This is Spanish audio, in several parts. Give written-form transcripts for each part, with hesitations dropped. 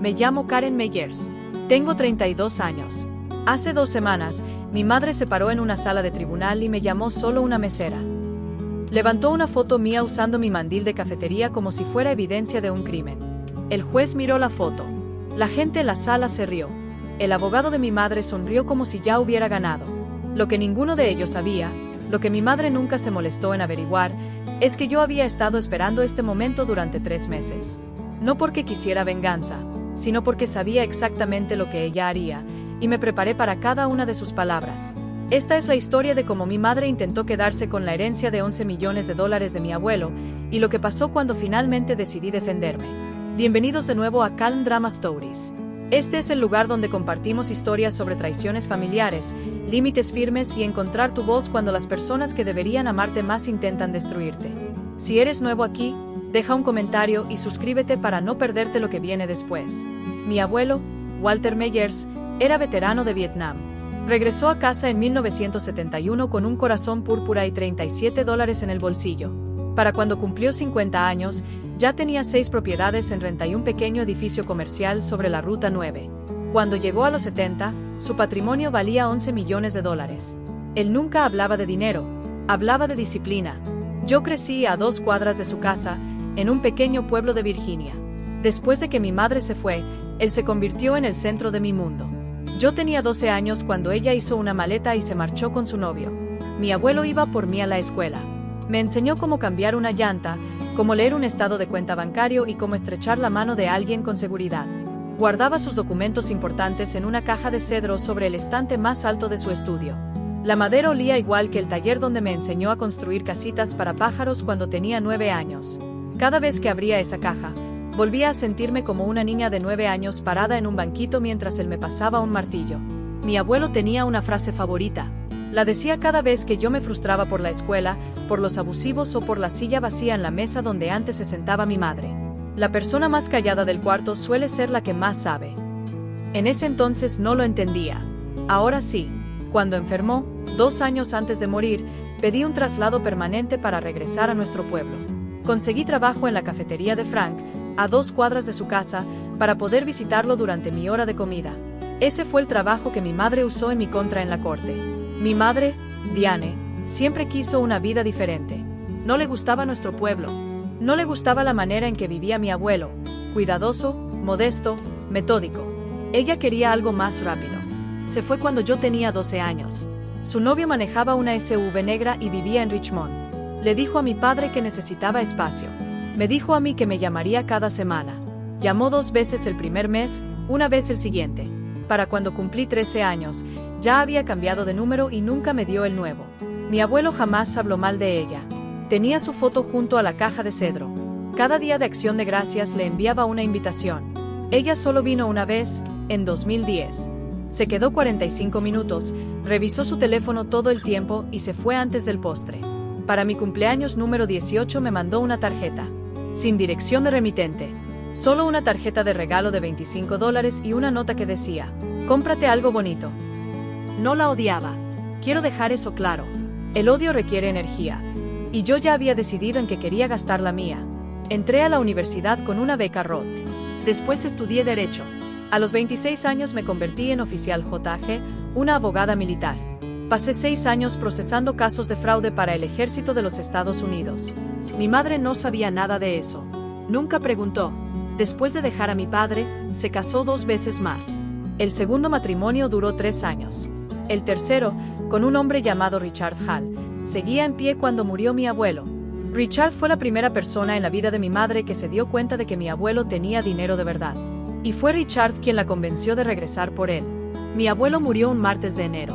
Me llamo Karen Meyers. Tengo 32 años. Hace 2 semanas, mi madre se paró en una sala de tribunal y me llamó solo una mesera. Levantó una foto mía usando mi mandil de cafetería como si fuera evidencia de un crimen. El juez miró la foto. La gente en la sala se rió. El abogado de mi madre sonrió como si ya hubiera ganado. Lo que ninguno de ellos sabía, lo que mi madre nunca se molestó en averiguar, es que yo había estado esperando este momento durante 3 meses. No porque quisiera venganza, sino porque sabía exactamente lo que ella haría, y me preparé para cada una de sus palabras. Esta es la historia de cómo mi madre intentó quedarse con la herencia de $11 millones de mi abuelo, y lo que pasó cuando finalmente decidí defenderme. Bienvenidos de nuevo a Calm Drama Stories. Este es el lugar donde compartimos historias sobre traiciones familiares, límites firmes y encontrar tu voz cuando las personas que deberían amarte más intentan destruirte. Si eres nuevo aquí, deja un comentario y suscríbete para no perderte lo que viene después. Mi abuelo, Walter Meyers, era veterano de Vietnam. Regresó a casa en 1971 con un corazón púrpura y $37 en el bolsillo. Para cuando cumplió 50 años, ya tenía 6 propiedades en renta y un pequeño edificio comercial sobre la Ruta 9. Cuando llegó a los 70, su patrimonio valía $11 millones. Él nunca hablaba de dinero, hablaba de disciplina. Yo crecí a 2 cuadras de su casa, en un pequeño pueblo de Virginia. Después de que mi madre se fue, él se convirtió en el centro de mi mundo. Yo tenía 12 años cuando ella hizo una maleta y se marchó con su novio. Mi abuelo iba por mí a la escuela. Me enseñó cómo cambiar una llanta, cómo leer un estado de cuenta bancario y cómo estrechar la mano de alguien con seguridad. Guardaba sus documentos importantes en una caja de cedro sobre el estante más alto de su estudio. La madera olía igual que el taller donde me enseñó a construir casitas para pájaros cuando tenía 9 años. Cada vez que abría esa caja, volvía a sentirme como una niña de 9 años parada en un banquito mientras él me pasaba un martillo. Mi abuelo tenía una frase favorita. La decía cada vez que yo me frustraba por la escuela, por los abusivos o por la silla vacía en la mesa donde antes se sentaba mi madre. La persona más callada del cuarto suele ser la que más sabe. En ese entonces no lo entendía. Ahora sí. Cuando enfermó, 2 años antes de morir, pedí un traslado permanente para regresar a nuestro pueblo. Conseguí trabajo en la cafetería de Frank, a 2 cuadras de su casa, para poder visitarlo durante mi hora de comida. Ese fue el trabajo que mi madre usó en mi contra en la corte. Mi madre, Diane, siempre quiso una vida diferente. No le gustaba nuestro pueblo. No le gustaba la manera en que vivía mi abuelo, cuidadoso, modesto, metódico. Ella quería algo más rápido. Se fue cuando yo tenía 12 años. Su novio manejaba una SUV negra y vivía en Richmond. Le dijo a mi padre que necesitaba espacio. Me dijo a mí que me llamaría cada semana. Llamó 2 veces el primer mes, una vez el siguiente. Para cuando cumplí 13 años, ya había cambiado de número y nunca me dio el nuevo. Mi abuelo jamás habló mal de ella. Tenía su foto junto a la caja de cedro. Cada día de Acción de Gracias le enviaba una invitación. Ella solo vino una vez, en 2010. Se quedó 45 minutos, revisó su teléfono todo el tiempo y se fue antes del postre. Para mi cumpleaños número 18 me mandó una tarjeta. Sin dirección de remitente. Solo una tarjeta de regalo de $25 y una nota que decía: cómprate algo bonito. No la odiaba. Quiero dejar eso claro. El odio requiere energía. Y yo ya había decidido en que quería gastar la mía. Entré a la universidad con una beca Roth. Después estudié Derecho. A los 26 años me convertí en oficial JG, una abogada militar. Pasé 6 años procesando casos de fraude para el ejército de los Estados Unidos. Mi madre no sabía nada de eso. Nunca preguntó. Después de dejar a mi padre, se casó 2 veces más. El segundo matrimonio duró 3 años. El tercero, con un hombre llamado Richard Hall, seguía en pie cuando murió mi abuelo. Richard fue la primera persona en la vida de mi madre que se dio cuenta de que mi abuelo tenía dinero de verdad. Y fue Richard quien la convenció de regresar por él. Mi abuelo murió un martes de enero.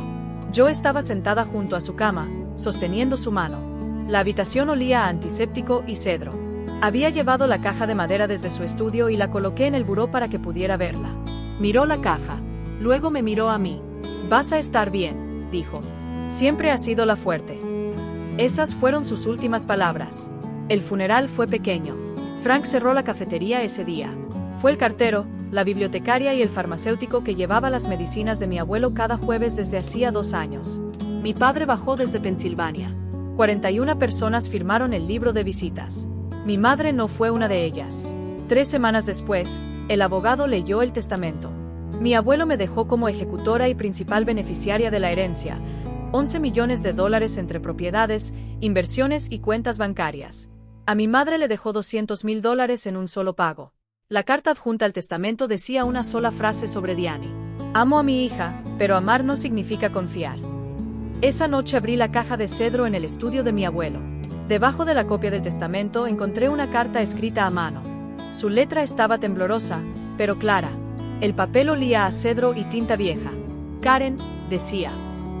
Yo estaba sentada junto a su cama, sosteniendo su mano. La habitación olía a antiséptico y cedro. Había llevado la caja de madera desde su estudio y la coloqué en el buró para que pudiera verla. Miró la caja. Luego me miró a mí. «Vas a estar bien», dijo. «Siempre has sido la fuerte». Esas fueron sus últimas palabras. El funeral fue pequeño. Frank cerró la cafetería ese día. Fue el cartero, la bibliotecaria y el farmacéutico que llevaba las medicinas de mi abuelo cada jueves desde hacía 2 años. Mi padre bajó desde Pensilvania. 41 personas firmaron el libro de visitas. Mi madre no fue una de ellas. 3 semanas después, El abogado leyó el testamento. Mi abuelo me dejó como ejecutora y principal beneficiaria de la herencia, $11 millones entre propiedades, inversiones y cuentas bancarias. A mi madre le dejó $200,000 en un solo pago. La carta adjunta al testamento decía una sola frase sobre Diane. Amo a mi hija, pero amar no significa confiar. Esa noche abrí la caja de cedro en el estudio de mi abuelo. Debajo de la copia del testamento encontré una carta escrita a mano. Su letra estaba temblorosa, pero clara. El papel olía a cedro y tinta vieja. Karen, decía,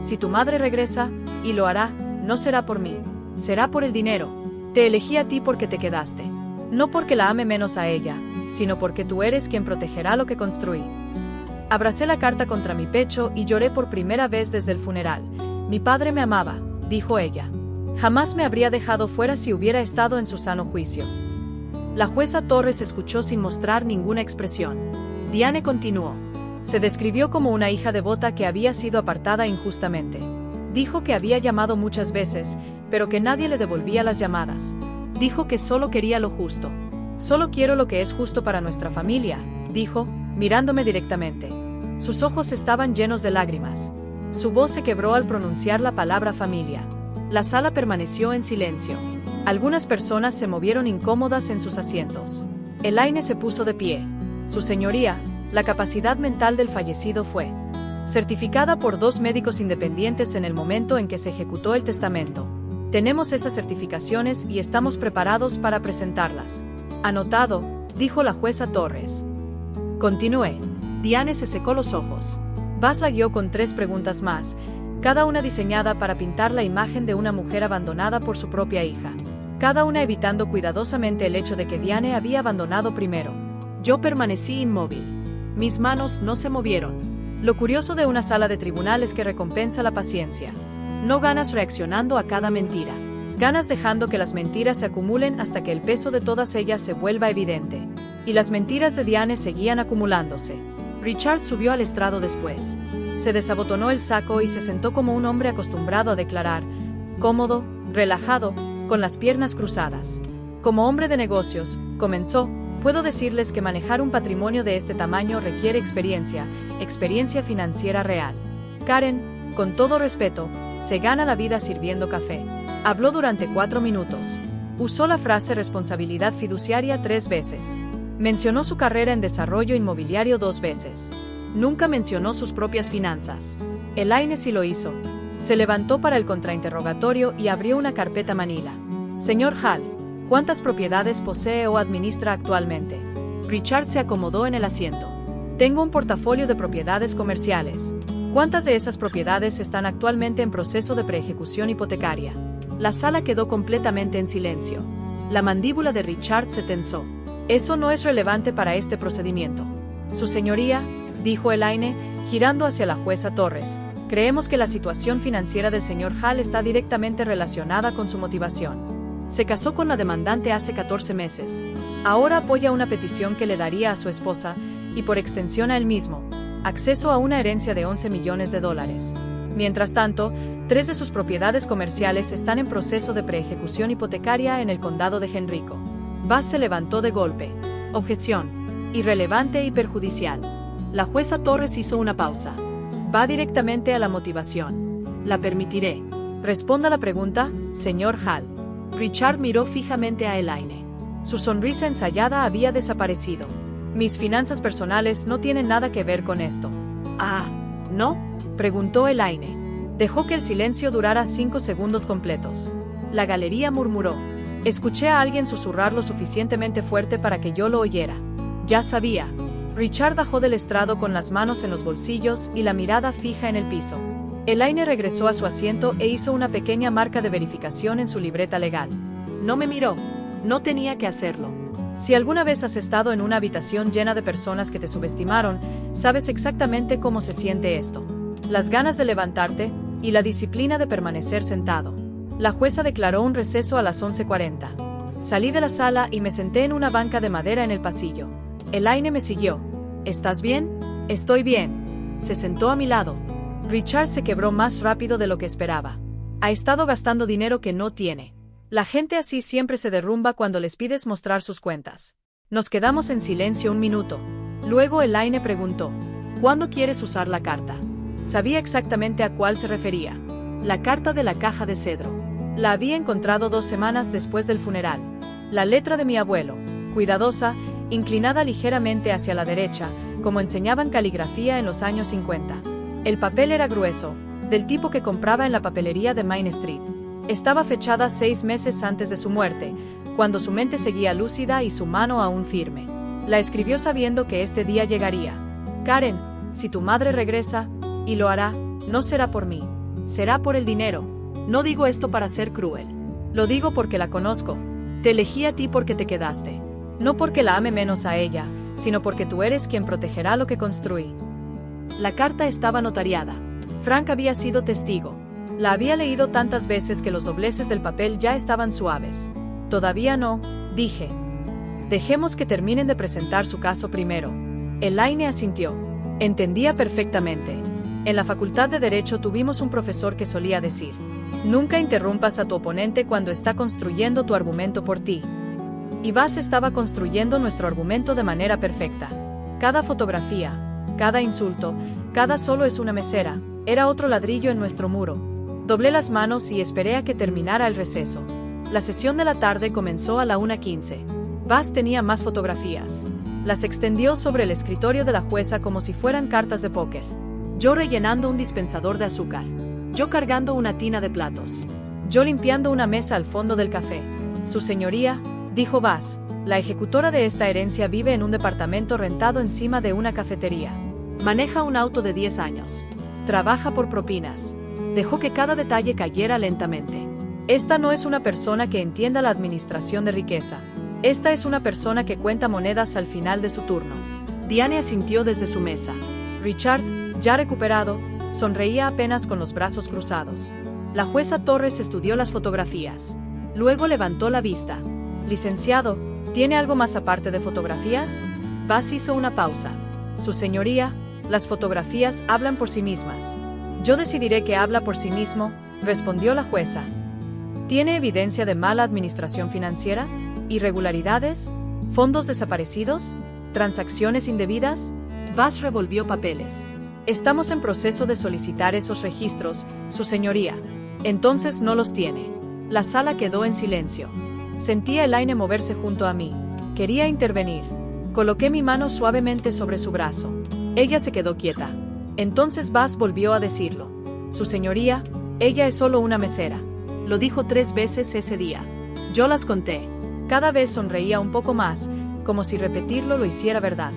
si tu madre regresa, y lo hará, no será por mí, será por el dinero. Te elegí a ti porque te quedaste. No porque la ame menos a ella, sino porque tú eres quien protegerá lo que construí. Abracé la carta contra mi pecho y lloré por primera vez desde el funeral. Mi padre me amaba, dijo ella. Jamás me habría dejado fuera si hubiera estado en su sano juicio. La jueza Torres escuchó sin mostrar ninguna expresión. Diane continuó. Se describió como una hija devota que había sido apartada injustamente. Dijo que había llamado muchas veces, pero que nadie le devolvía las llamadas. Dijo que solo quería lo justo. Solo quiero lo que es justo para nuestra familia, dijo, mirándome directamente. Sus ojos estaban llenos de lágrimas. Su voz se quebró al pronunciar la palabra familia. La sala permaneció en silencio. Algunas personas se movieron incómodas en sus asientos. Elaine se puso de pie. Su señoría, la capacidad mental del fallecido fue certificada por 2 médicos independientes en el momento en que se ejecutó el testamento. Tenemos esas certificaciones y estamos preparados para presentarlas. Anotado, dijo la jueza Torres. Continué. Diane se secó los ojos. Bass la guió con 3 preguntas más, cada una diseñada para pintar la imagen de una mujer abandonada por su propia hija. Cada una evitando cuidadosamente el hecho de que Diane había abandonado primero. Yo permanecí inmóvil. Mis manos no se movieron. Lo curioso de una sala de tribunal es que recompensa la paciencia. No ganas reaccionando a cada mentira. Ganas dejando que las mentiras se acumulen hasta que el peso de todas ellas se vuelva evidente. Y las mentiras de Diane seguían acumulándose. Richard subió al estrado después. Se desabotonó el saco y se sentó como un hombre acostumbrado a declarar, cómodo, relajado, con las piernas cruzadas. Como hombre de negocios, comenzó, puedo decirles que manejar un patrimonio de este tamaño requiere experiencia financiera real. Karen, con todo respeto, se gana la vida sirviendo café. Habló durante 4 minutos. Usó la frase responsabilidad fiduciaria 3 veces. Mencionó su carrera en desarrollo inmobiliario 2 veces. Nunca mencionó sus propias finanzas. Elaine sí lo hizo. Se levantó para el contrainterrogatorio y abrió una carpeta manila. Señor Hall, ¿cuántas propiedades posee o administra actualmente? Richard se acomodó en el asiento. Tengo un portafolio de propiedades comerciales. ¿Cuántas de esas propiedades están actualmente en proceso de preejecución hipotecaria? La sala quedó completamente en silencio. La mandíbula de Richard se tensó. Eso no es relevante para este procedimiento. Su señoría, dijo Elaine, girando hacia la jueza Torres, creemos que la situación financiera del señor Hall está directamente relacionada con su motivación. Se casó con la demandante hace 14 meses. Ahora apoya una petición que le daría a su esposa, y por extensión a él mismo, acceso a una herencia de $11 millones. Mientras tanto, 3 de sus propiedades comerciales están en proceso de preejecución hipotecaria en el condado de Henrico. Bass se levantó de golpe. Objeción. Irrelevante y perjudicial. La jueza Torres hizo una pausa. Va directamente a la motivación. La permitiré. Responda la pregunta, señor Hall. Richard miró fijamente a Elaine. Su sonrisa ensayada había desaparecido. Mis finanzas personales no tienen nada que ver con esto. Ah, ¿no? Preguntó Elaine. Dejó que el silencio durara 5 segundos completos. La galería murmuró. Escuché a alguien susurrar lo suficientemente fuerte para que yo lo oyera. Ya sabía. Richard bajó del estrado con las manos en los bolsillos y la mirada fija en el piso. Elaine regresó a su asiento e hizo una pequeña marca de verificación en su libreta legal. No me miró. No tenía que hacerlo. Si alguna vez has estado en una habitación llena de personas que te subestimaron, sabes exactamente cómo se siente esto. Las ganas de levantarte y la disciplina de permanecer sentado. La jueza declaró un receso a las 11:40. Salí de la sala y me senté en una banca de madera en el pasillo. Elaine me siguió. ¿Estás bien? Estoy bien. Se sentó a mi lado. Richard se quebró más rápido de lo que esperaba. Ha estado gastando dinero que no tiene. La gente así siempre se derrumba cuando les pides mostrar sus cuentas. Nos quedamos en silencio un minuto. Luego Elaine preguntó, ¿cuándo quieres usar la carta? Sabía exactamente a cuál se refería. La carta de la caja de cedro. La había encontrado 2 semanas después del funeral. La letra de mi abuelo, cuidadosa, inclinada ligeramente hacia la derecha, como enseñaban caligrafía en los años 50. El papel era grueso, del tipo que compraba en la papelería de Main Street. Estaba fechada 6 meses antes de su muerte, cuando su mente seguía lúcida y su mano aún firme. La escribió sabiendo que este día llegaría. Karen, si tu madre regresa, y lo hará, no será por mí, será por el dinero. No digo esto para ser cruel. Lo digo porque la conozco. Te elegí a ti porque te quedaste. No porque la ame menos a ella, sino porque tú eres quien protegerá lo que construí. La carta estaba notariada. Frank había sido testigo. La había leído tantas veces que los dobleces del papel ya estaban suaves. Todavía no, dije. Dejemos que terminen de presentar su caso primero. Elaine asintió. Entendía perfectamente. En la Facultad de Derecho tuvimos un profesor que solía decir: nunca interrumpas a tu oponente cuando está construyendo tu argumento por ti. Y Bas estaba construyendo nuestro argumento de manera perfecta. Cada fotografía, cada insulto, cada solo es una mesera, era otro ladrillo en nuestro muro. Doblé las manos y esperé a que terminara el receso. La sesión de la tarde comenzó a la 1:15. Bas tenía más fotografías. Las extendió sobre el escritorio de la jueza como si fueran cartas de póker. Yo rellenando un dispensador de azúcar. Yo cargando una tina de platos. Yo limpiando una mesa al fondo del café. Su señoría, dijo Bas, la ejecutora de esta herencia vive en un departamento rentado encima de una cafetería. Maneja un auto de 10 años. Trabaja por propinas. Dejó que cada detalle cayera lentamente. Esta no es una persona que entienda la administración de riqueza. Esta es una persona que cuenta monedas al final de su turno. Diane asintió desde su mesa. Richard, ya recuperado, sonreía apenas con los brazos cruzados. La jueza Torres estudió las fotografías. Luego levantó la vista. Licenciado, ¿tiene algo más aparte de fotografías? Bas hizo una pausa. Su señoría, las fotografías hablan por sí mismas. Yo decidiré que habla por sí mismo, respondió la jueza. ¿Tiene evidencia de mala administración financiera? ¿Irregularidades? ¿Fondos desaparecidos? ¿Transacciones indebidas? Bas revolvió papeles. Estamos en proceso de solicitar esos registros, su señoría. Entonces no los tiene. La sala quedó en silencio. Sentí a Elaine moverse junto a mí. Quería intervenir. Coloqué mi mano suavemente sobre su brazo. Ella se quedó quieta. Entonces Bas volvió a decirlo. Su señoría, ella es solo una mesera. Lo dijo 3 veces ese día. Yo las conté. Cada vez sonreía un poco más, como si repetirlo lo hiciera verdad.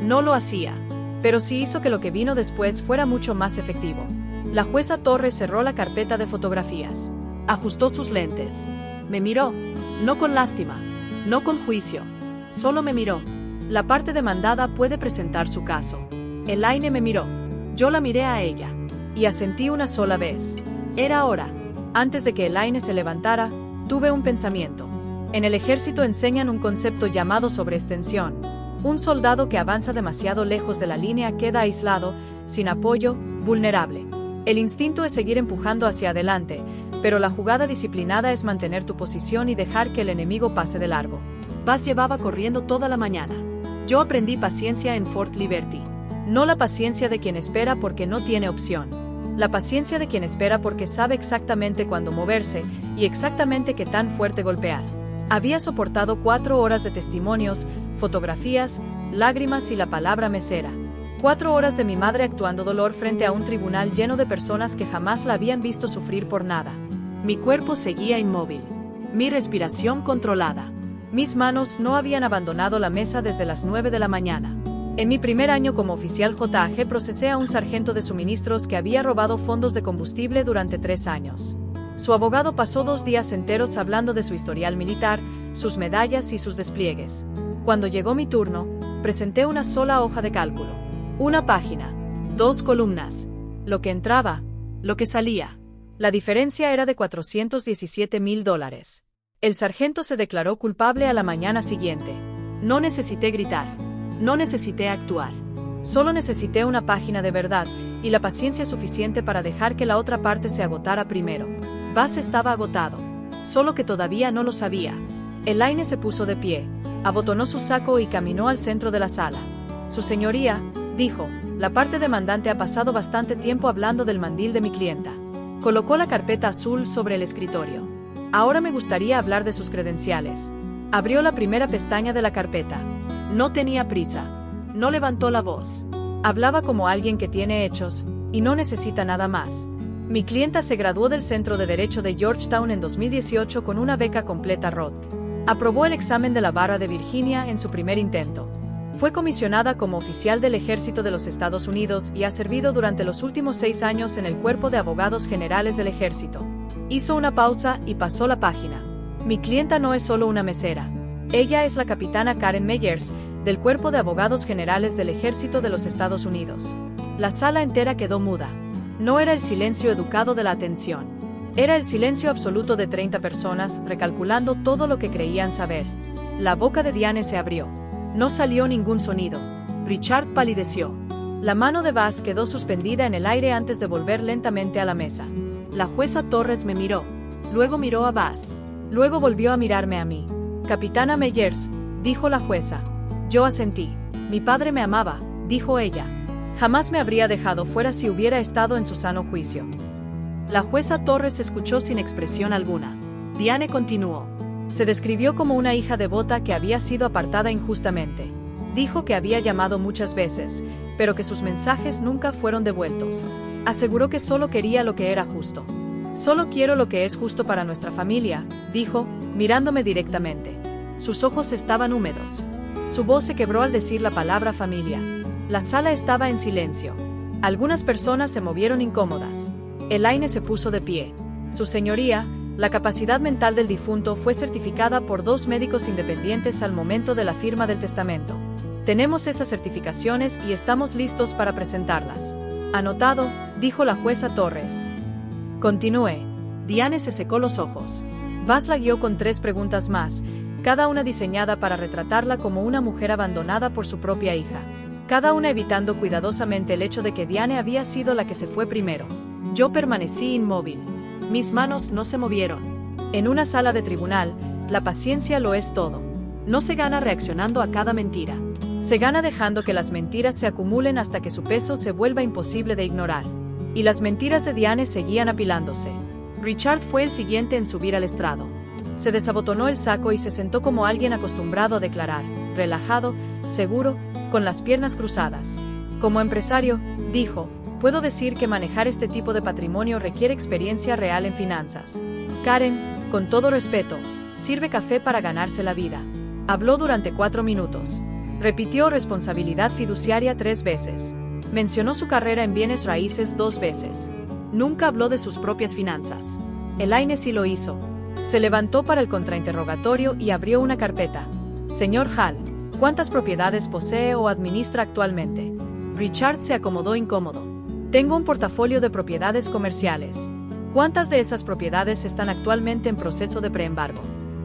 No lo hacía, pero sí hizo que lo que vino después fuera mucho más efectivo. La jueza Torres cerró la carpeta de fotografías. Ajustó sus lentes. Me miró. No con lástima. No con juicio. Solo me miró. La parte demandada puede presentar su caso. Elaine me miró. Yo la miré a ella. Y asentí una sola vez. Era hora. Antes de que Elaine se levantara, tuve un pensamiento. En el ejército enseñan un concepto llamado sobreextensión. Un soldado que avanza demasiado lejos de la línea queda aislado, sin apoyo, vulnerable. El instinto es seguir empujando hacia adelante, pero la jugada disciplinada es mantener tu posición y dejar que el enemigo pase de largo. Bas llevaba corriendo toda la mañana. Yo aprendí paciencia en Fort Liberty. No la paciencia de quien espera porque no tiene opción. La paciencia de quien espera porque sabe exactamente cuándo moverse y exactamente qué tan fuerte golpear. Había soportado 4 horas de testimonios, fotografías, lágrimas y la palabra mesera. 4 horas de mi madre actuando dolor frente a un tribunal lleno de personas que jamás la habían visto sufrir por nada. Mi cuerpo seguía inmóvil. Mi respiración controlada. Mis manos no habían abandonado la mesa desde las 9 de la mañana. En mi primer año como oficial JAG procesé a un sargento de suministros que había robado fondos de combustible durante 3 años. Su abogado pasó 2 días enteros hablando de su historial militar, sus medallas y sus despliegues. Cuando llegó mi turno, presenté una sola hoja de cálculo. 1 página. 2 columnas. Lo que entraba, lo que salía. La diferencia era de $417,000. El sargento se declaró culpable a la mañana siguiente. No necesité gritar. No necesité actuar. Solo necesité una página de verdad y la paciencia suficiente para dejar que la otra parte se agotara primero. Bas estaba agotado. Solo que todavía no lo sabía. Elaine se puso de pie. Abotonó su saco y caminó al centro de la sala. Su señoría, dijo, la parte demandante ha pasado bastante tiempo hablando del mandil de mi clienta. Colocó la carpeta azul sobre el escritorio. Ahora me gustaría hablar de sus credenciales. Abrió la primera pestaña de la carpeta. No tenía prisa. No levantó la voz. Hablaba como alguien que tiene hechos, y no necesita nada más. Mi clienta se graduó del Centro de Derecho de Georgetown en 2018 con una beca completa Roth. Aprobó el examen de la Barra de Virginia en su primer intento. Fue comisionada como oficial del Ejército de los Estados Unidos y ha servido durante los últimos 6 años en el Cuerpo de Abogados Generales del Ejército. Hizo una pausa y pasó la página. Mi clienta no es solo una mesera. Ella es la capitana Karen Meyers, del Cuerpo de Abogados Generales del Ejército de los Estados Unidos. La sala entera quedó muda. No era el silencio educado de la atención. Era el silencio absoluto de 30 personas, recalculando todo lo que creían saber. La boca de Diane se abrió. No salió ningún sonido. Richard palideció. La mano de Bass quedó suspendida en el aire antes de volver lentamente a la mesa. La jueza Torres me miró. Luego miró a Bass. Luego volvió a mirarme a mí. Capitana Meyers, dijo la jueza. Yo asentí. Mi padre me amaba, dijo ella. Jamás me habría dejado fuera si hubiera estado en su sano juicio. La jueza Torres escuchó sin expresión alguna. Diane continuó. Se describió como una hija devota que había sido apartada injustamente. Dijo que había llamado muchas veces, pero que sus mensajes nunca fueron devueltos. Aseguró que solo quería lo que era justo. Solo quiero lo que es justo para nuestra familia, dijo, mirándome directamente. Sus ojos estaban húmedos. Su voz se quebró al decir la palabra familia. La sala estaba en silencio. Algunas personas se movieron incómodas. Elaine se puso de pie. Su señoría, la capacidad mental del difunto fue certificada por 2 médicos independientes al momento de la firma del testamento. Tenemos esas certificaciones y estamos listos para presentarlas. Anotado, dijo la jueza Torres. Continúe. Diane se secó los ojos. Bass la guió con 3 preguntas más, cada una diseñada para retratarla como una mujer abandonada por su propia hija. Cada una evitando cuidadosamente el hecho de que Diane había sido la que se fue primero. Yo permanecí inmóvil. Mis manos no se movieron. En una sala de tribunal, la paciencia lo es todo. No se gana reaccionando a cada mentira. Se gana dejando que las mentiras se acumulen hasta que su peso se vuelva imposible de ignorar. Y las mentiras de Diane seguían apilándose. Richard fue el siguiente en subir al estrado. Se desabotonó el saco y se sentó como alguien acostumbrado a declarar, relajado, seguro, con las piernas cruzadas. Como empresario, dijo, puedo decir que manejar este tipo de patrimonio requiere experiencia real en finanzas. Karen, con todo respeto, sirve café para ganarse la vida. Habló durante 4 minutos. Repitió responsabilidad fiduciaria 3 veces. Mencionó su carrera en bienes raíces 2 veces. Nunca habló de sus propias finanzas. Elaine sí lo hizo. Se levantó para el contrainterrogatorio y abrió una carpeta. Señor Hall, ¿cuántas propiedades posee o administra actualmente? Richard se acomodó incómodo. Tengo un portafolio de propiedades comerciales. ¿Cuántas de esas propiedades están actualmente en proceso de preembargo?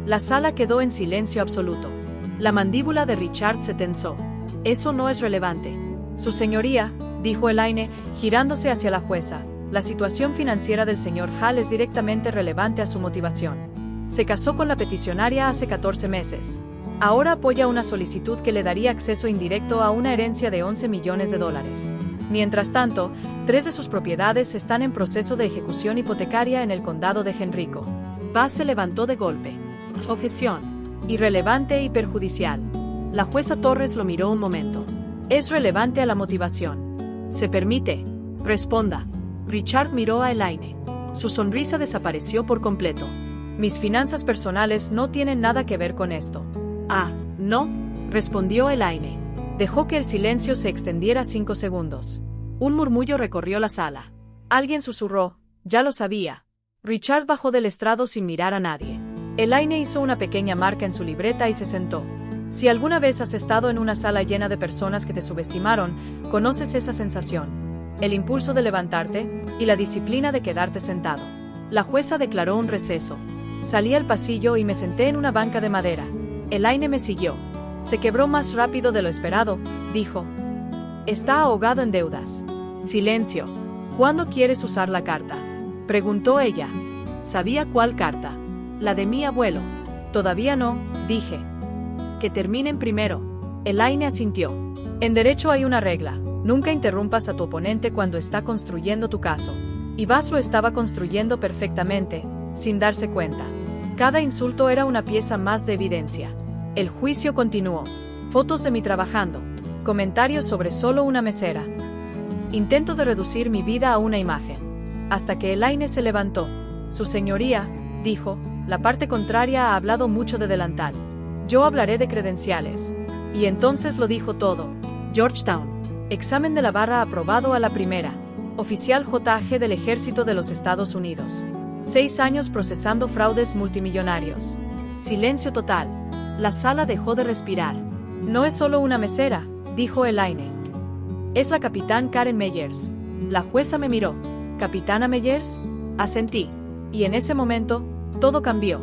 La sala quedó en silencio absoluto. La mandíbula de Richard se tensó. Eso no es relevante. Su señoría, dijo Elaine, girándose hacia la jueza, la situación financiera del señor Hall es directamente relevante a su motivación. Se casó con la peticionaria hace 14 meses. Ahora apoya una solicitud que le daría acceso indirecto a una herencia de $11 millones. Mientras tanto, 3 de sus propiedades están en proceso de ejecución hipotecaria en el condado de Henrico. Bass se levantó de golpe. Objeción. Irrelevante y perjudicial. La jueza Torres lo miró un momento. Es relevante a la motivación. Se permite. Responda. Richard miró a Elaine. Su sonrisa desapareció por completo. Mis finanzas personales no tienen nada que ver con esto. Ah, ¿no? Respondió Elaine. Dejó que el silencio se extendiera 5 segundos. Un murmullo recorrió la sala. Alguien susurró, ya lo sabía. Richard bajó del estrado sin mirar a nadie. Elaine hizo una pequeña marca en su libreta y se sentó. Si alguna vez has estado en una sala llena de personas que te subestimaron, conoces esa sensación. El impulso de levantarte y la disciplina de quedarte sentado. La jueza declaró un receso. Salí al pasillo y me senté en una banca de madera. Elaine me siguió. Se quebró más rápido de lo esperado, dijo. Está ahogado en deudas. Silencio. ¿Cuándo quieres usar la carta? Preguntó ella. Sabía cuál carta. La de mi abuelo. Todavía no, dije. Que terminen primero. Elaine asintió. En derecho hay una regla. Nunca interrumpas a tu oponente cuando está construyendo tu caso. Y Bass lo estaba construyendo perfectamente, sin darse cuenta. Cada insulto era una pieza más de evidencia. El juicio continuó. Fotos de mí trabajando. Comentarios sobre solo una mesera. Intentos de reducir mi vida a una imagen. Hasta que Elaine se levantó. Su señoría, dijo, la parte contraria ha hablado mucho de delantal. Yo hablaré de credenciales. Y entonces lo dijo todo. Georgetown. Examen de la barra aprobado a la primera. Oficial JG del Ejército de los Estados Unidos. 6 años procesando fraudes multimillonarios. Silencio total. La sala dejó de respirar. No es solo una mesera, dijo Elaine. Es la capitán Karen Meyers. La jueza me miró. ¿Capitana Meyers? Asentí. Y en ese momento, todo cambió.